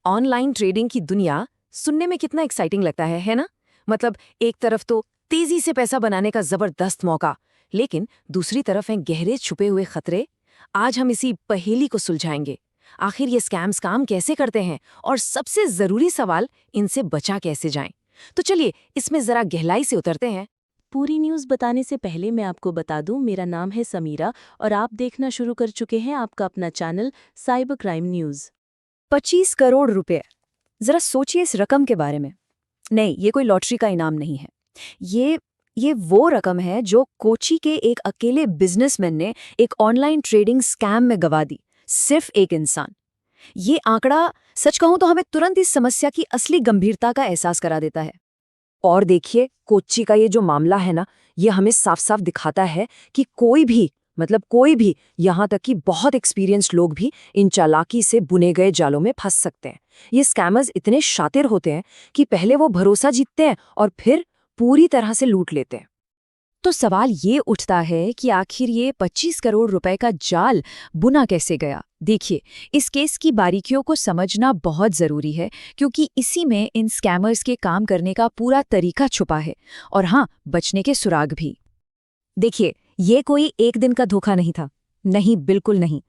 Online trading की दुनिया सुनने में कितना एक्साइटिंग लगता है ना? मतलब एक तरफ तो तेजी से पैसा बनाने का जबरदस्त मौका, लेकिन दूसरी तरफ हैं गहरे छुपे हुए खतरे। आज हम इसी पहेली को सुलझाएंगे। आखिर ये स्कैम्स काम कैसे करते हैं और सबसे जरूरी सवाल, इनसे बचा कैसे जाएं? तो चलिए इसमें जरा गहराई से उतरते हैं। पूरी न्यूज़ बताने से पहले मैं आपको बता दूं, मेरा नाम है समीरा और आप देखना शुरू कर चुके हैं आपका अपना channel cyber crime news. 25 crore रुपए, जरा सोचिए इस रकम के बारे में। नहीं, ये कोई लॉटरी का इनाम नहीं है। ये वो रकम है जो कोची के एक अकेले बिजनेसमैन ने एक ऑनलाइन ट्रेडिंग स्कैम में गंवा दी। सिर्फ एक इंसान। ये आंकड़ा, सच कहूं तो हमें तुरंत इस समस्या की असली गंभीरता का एहसास करा देता है। और देखिए, कोच्चि का ये जो मामला है ना, ये हमें साफ साफ दिखाता है कि कोई भी, यहाँ तक कि बहुत एक्सपीरियंस्ड लोग भी इन चालाकी से बुने गए जालों में फंस सकते हैं। ये स्कैमर्स इतने शातिर होते हैं कि पहले वो भरोसा जीतते हैं और फिर पूरी तरह से लूट लेते हैं। तो सवाल ये उठता है कि आखिर ये 25 करोड़ रुपए का जाल बुना कैसे गया? देखिए, इस केस की बारीकियों को समझना बहुत जरूरी है, क्योंकि इसी में इन स्कैमर्स के काम करने का पूरा तरीका छुपा है, और हाँ, बचने के सुराग भी। देखिए, ये कोई एक दिन का धोखा नहीं था। नहीं, बिल्कुल नहीं।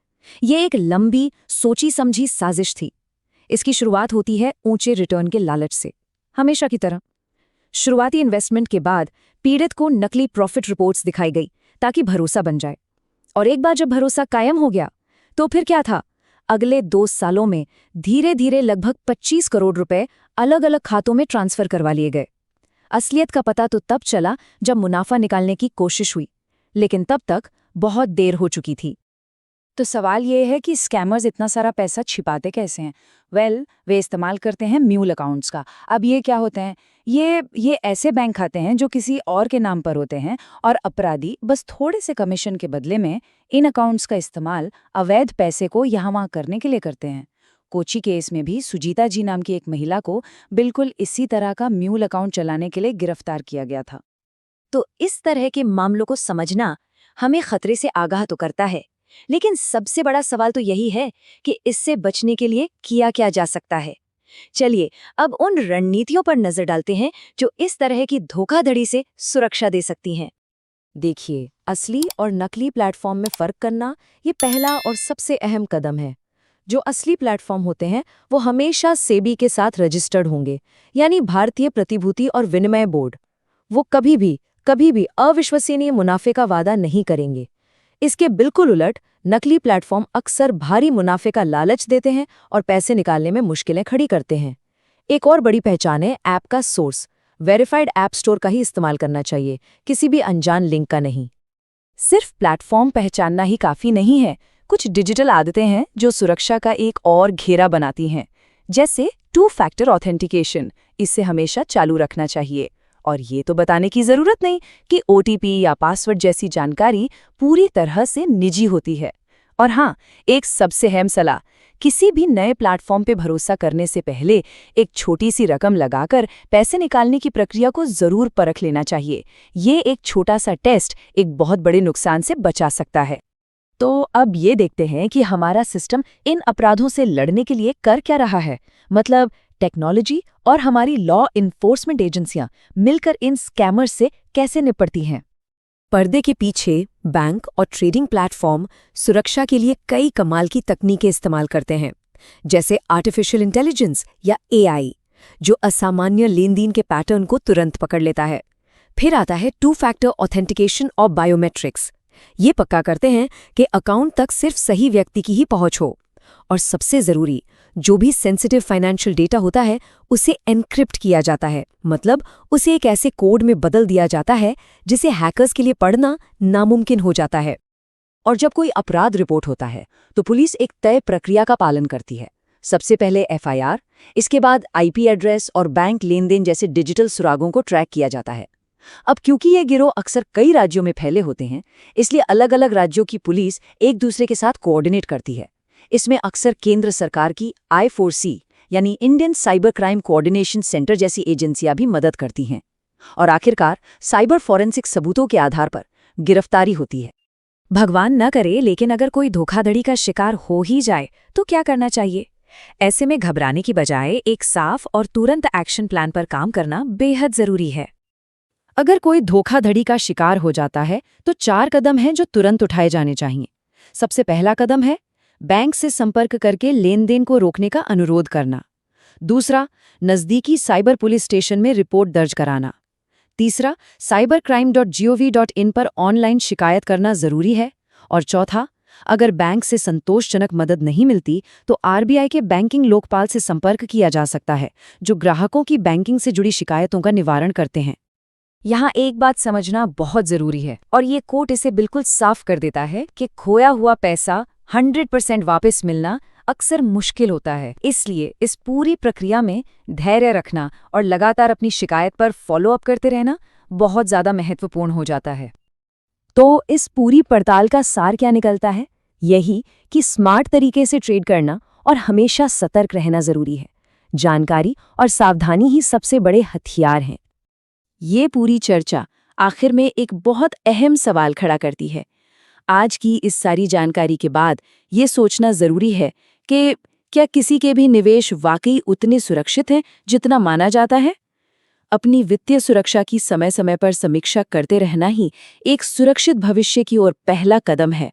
ये एक लंबी सोची समझी साजिश थी। इसकी शुरुआत होती है ऊंचे रिटर्न के लालच से, हमेशा की तरह। शुरुआती इन्वेस्टमेंट के बाद पीड़ित को नकली प्रॉफिट रिपोर्ट्स दिखाई गई ताकि भरोसा बन जाए। और एक बार जब भरोसा कायम हो गया, तो फिर क्या था? अगले 2 सालों में धीरे धीरे लगभग 25 करोड़ रुपए अलग अलग खातों में ट्रांसफर करवा लिए गए। असलियत का पता तो तब चला जब मुनाफा निकालने की कोशिश हुई, लेकिन तब तक बहुत देर हो चुकी थी। तो सवाल ये है कि स्कैमर्स इतना सारा पैसा छिपाते कैसे हैं? वे इस्तेमाल करते हैं म्यूल अकाउंट्स का। अब ये क्या होते हैं? ये ऐसे बैंक खाते हैं जो किसी और के नाम पर होते हैं, और अपराधी बस थोड़े से कमीशन के बदले में इन अकाउंट्स का इस्तेमाल अवैध पैसे को यहाँ वहाँ करने के लिए करते हैं। कोची केस में भी सुजीता जी नाम की एक महिला को बिल्कुल इसी तरह का म्यूल अकाउंट चलाने के लिए गिरफ्तार किया गया था। तो इस तरह के मामलों को समझना हमें खतरे से आगाह तो करता है, लेकिन सबसे बड़ा सवाल तो यही है कि इससे बचने के लिए किया क्या जा सकता है। चलिए अब उन रणनीतियों पर नजर डालते हैं जो इस तरह की धोखाधड़ी से सुरक्षा दे सकती हैं। देखिए, असली और नकली प्लेटफॉर्म में फर्क करना ये पहला और सबसे अहम कदम है। जो असली प्लेटफॉर्म होते हैं वो हमेशा सेबी के साथ रजिस्टर्ड होंगे, यानी भारतीय प्रतिभूति और विनिमय बोर्ड। वो कभी भी अविश्वसनीय मुनाफे का वादा नहीं करेंगे। इसके बिल्कुल उलट नकली प्लेटफॉर्म अक्सर भारी मुनाफे का लालच देते हैं और पैसे निकालने में मुश्किलें खड़ी करते हैं। एक और बड़ी पहचान है ऐप का सोर्स। वेरिफाइड ऐप स्टोर का ही इस्तेमाल करना चाहिए, किसी भी अनजान लिंक का नहीं। सिर्फ प्लेटफॉर्म पहचानना ही काफी नहीं है। कुछ डिजिटल आदतें हैं जो सुरक्षा का एक और घेरा बनाती हैं, जैसे 2 फैक्टर ऑथेंटिकेशन। इसे हमेशा चालू रखना चाहिए। और ये तो बताने की जरूरत नहीं कि ओटीपी या पासवर्ड जैसी जानकारी पूरी तरह से निजी होती है। और हाँ, एक सबसे अहम सलाह, किसी भी नए प्लेटफॉर्म पे भरोसा करने से पहले एक छोटी सी रकम लगाकर पैसे निकालने की प्रक्रिया को जरूर परख लेना चाहिए। ये एक छोटा सा टेस्ट एक बहुत बड़े नुकसान से बचा सकता है। तो अब ये देखते हैं कि हमारा सिस्टम इन अपराधों से लड़ने के लिए कर क्या रहा है। मतलब टेक्नोलॉजी और हमारी लॉ इन्फोर्समेंट एजेंसियां मिलकर इन स्कैमर्स से कैसे निपटती हैं। पर्दे के पीछे बैंक और ट्रेडिंग प्लेटफॉर्म सुरक्षा के लिए कई कमाल की तकनीकें इस्तेमाल करते हैं, जैसे आर्टिफिशियल इंटेलिजेंस या एआई, जो असामान्य लेनदेन के पैटर्न को तुरंत पकड़ लेता है। फिर आता है 2 फैक्टर ऑथेंटिकेशन और बायोमेट्रिक्स। ये पक्का करते हैं कि अकाउंट तक सिर्फ सही व्यक्ति की ही पहुंच हो। और सबसे जरूरी, जो भी सेंसिटिव फाइनेंशियल डेटा होता है उसे एन्क्रिप्ट किया जाता है। मतलब उसे एक ऐसे कोड में बदल दिया जाता है जिसे हैकर्स के लिए पढ़ना नामुमकिन हो जाता है। और जब कोई अपराध रिपोर्ट होता है तो पुलिस एक तय प्रक्रिया का पालन करती है। सबसे पहले एफआईआर, इसके बाद आईपी एड्रेस और बैंक लेनदेन जैसे डिजिटल सुरागों को ट्रैक किया जाता है। अब क्योंकि ये गिरोह अक्सर कई राज्यों में फैले होते हैं, इसलिए अलग अलग राज्यों की पुलिस एक दूसरे के साथ कोऑर्डिनेट करती है। इसमें अक्सर केंद्र सरकार की I4C यानी Indian cyber crime coordination centre जैसी एजेंसियां भी मदद करती हैं। और आखिरकार साइबर फॉरेंसिक सबूतों के आधार पर गिरफ्तारी होती है। भगवान न करे, लेकिन अगर कोई धोखाधड़ी का शिकार हो ही जाए तो क्या करना चाहिए? ऐसे में घबराने की बजाय एक साफ और तुरंत एक्शन प्लान पर काम करना बेहद जरूरी है। अगर कोई धोखाधड़ी का शिकार हो जाता है तो 4 कदम हैं जो तुरंत उठाए जाने चाहिए। सबसे पहला कदम है बैंक से संपर्क करके लेन देन को रोकने का अनुरोध करना। दूसरा, नज़दीकी साइबर पुलिस स्टेशन में रिपोर्ट दर्ज कराना। तीसरा, cybercrime.gov.in पर ऑनलाइन शिकायत करना जरूरी है। और चौथा, अगर बैंक से संतोषजनक मदद नहीं मिलती तो आरबीआई के बैंकिंग लोकपाल से संपर्क किया जा सकता है, जो ग्राहकों की बैंकिंग से जुड़ी शिकायतों का निवारण करते हैं। यहाँ एक बात समझना बहुत जरूरी है, और ये कोर्ट इसे बिल्कुल साफ कर देता है कि खोया हुआ पैसा 100% वापस मिलना अक्सर मुश्किल होता है। इसलिए इस पूरी प्रक्रिया में धैर्य रखना और लगातार अपनी शिकायत पर फॉलो अप करते रहना बहुत ज़्यादा महत्वपूर्ण हो जाता है। तो इस पूरी पड़ताल का सार क्या निकलता है? यही कि स्मार्ट तरीके से ट्रेड करना और हमेशा सतर्क रहना जरूरी है। जानकारी और सावधानी ही सबसे बड़े हथियार हैं। ये पूरी चर्चा आखिर में एक बहुत अहम सवाल खड़ा करती है। आज की इस सारी जानकारी के बाद ये सोचना जरूरी है कि क्या किसी के भी निवेश वाकई उतने सुरक्षित हैं जितना माना जाता है? अपनी वित्तीय सुरक्षा की समय समय पर समीक्षा करते रहना ही एक सुरक्षित भविष्य की ओर पहला कदम है।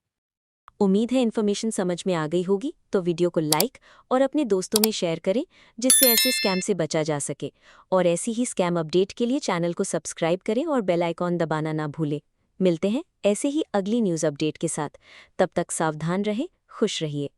उम्मीद है इन्फॉर्मेशन समझ में आ गई होगी, तो वीडियो को लाइक और अपने दोस्तों में शेयर करें, जिससे ऐसे स्कैम से बचा जा सके। और ऐसी ही स्कैम अपडेट के लिए चैनल को सब्सक्राइब करें और बेल आइकॉन दबाना ना भूलें। मिलते हैं ऐसे ही अगली न्यूज़ अपडेट के साथ। तब तक सावधान रहें, खुश रहिए।